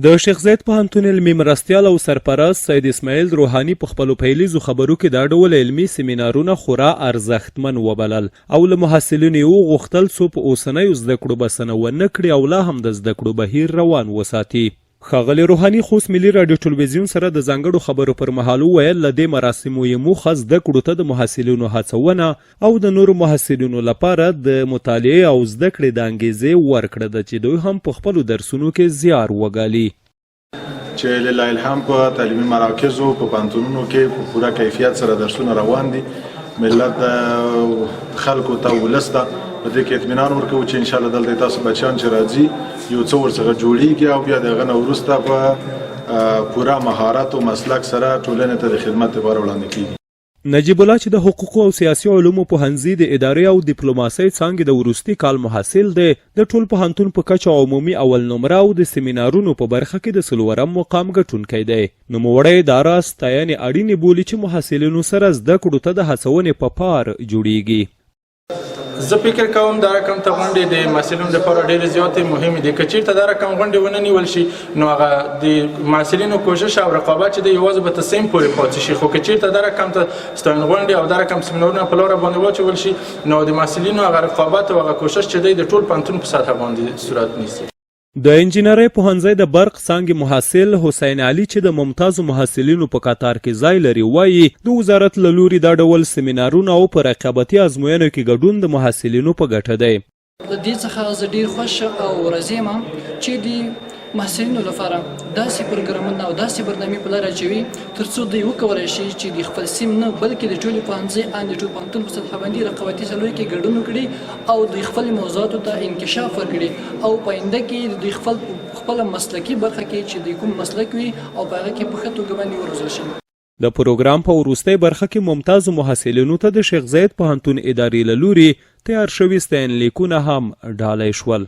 د شیخ زاید پوهنتون علمي مرستیال او سرپرست سید اسماعیل روحاني په خپلو پیلیزو خبرو کې دا ډول علمي سیمینارونه خورا ارزښتمن وبلل او له محصلینو یې وغوښتل څو په اوسنیو زده کړو بسنه ونه کړي او لا هم د زده کړو بهیر روان وساتي. ښاغلي روحاني خوست ملي راډیو ټلویزیون سره د ځانګړو خبرو پر مهال وویل له دې مراسمو یې موخه زده کړو ته د محصلینو هڅونه او د نورو محصلینو لپاره د مطالعې او زده کړې د انګیزې ورکړه ده چې دوی هم په خپلو درسونو کې زیار وګالي. چې لله الحمد په تعلیمي مراکزو په پوهنتونونو کې په پوره کیفیت سره درسونه روان دي. ملت خلکو ته ولس ته په دې کې اطمینان ورکوو چې انشاءالله دلته تاسو بچیان چې راځي یو څه ورڅخه جوړیږي او بیا د هغه نه وروسته په پوره مهارت او مسلک سره ټولنې ته د خدمت لپاره وړاندې کیږي. نجیب الله چې د حقوقو او سیاسي علومو پوهنځي د ادارې او ډیپلوماسۍ څانګې د وروستي کال محصل دی، د ټول پوهنتون په کچه عمومي اول نمره او د سیمینارونو په برخه کې د 4 مقام ګټونکی دی. نوموړی دا راز ستاینې اړینې بولي چې محصلینو سره زده کړو ته د هڅونې په پار جوړیږي. زه فکر کوم دا رقم ته غونډې د محصلینو لپاره ډېرې زیاتې مهمې دي. که چېرته دا رقم غونډې ونه نیول شي نو هغه د محصلینو کوشش او رقابت چې دی یوازې به تصمیم پورې پاتې شي. خو که چېرته دا رقم ته ستاینې غونډې او دا رقم سیمینارونه په لاره باندې واچول شي نو د محصلینو هغه رقابت او هغه کوشش چې دی د ټول پوهنتون په سطحه باندې صورت نیسي. د انجینرۍ پوهنځی د برق څانګې محصل حسین علي چې د ممتازو محصلینو په قطار کې ځای لري وایي د وزارت له لوري دا ډول سیمینارونه او په رقابتي ازموینو کې ګډون د محصلینو په ګټه دی. د دې څخه زه ډېر خوښ او راضي یم چې د محصلینو لپاره داسې پروګرامونه او داسې برنامې په لاره اچوي تر څو دوی وکولی شي چې د خپل سیم نه بلکې د ټولې پوهنځي ان د ټول پوهنتون په سطحه باندې رقابتي سلوک کې ګډون وکړي او د خپل موضوعاتو ته انکشاف ورکړي او په آینده کې د خپل مسلکي برخه کې چې د کوم مسلک وي او په هغه کې په ښه توګه باندې وروزل شي. د پروګرام په وروستۍ برخه کې ممتازو محصلینو ته د شیخ زاید پوهنتون ادارې له لوري تیار شوي ستاینلیکونه هم ډالۍ شول.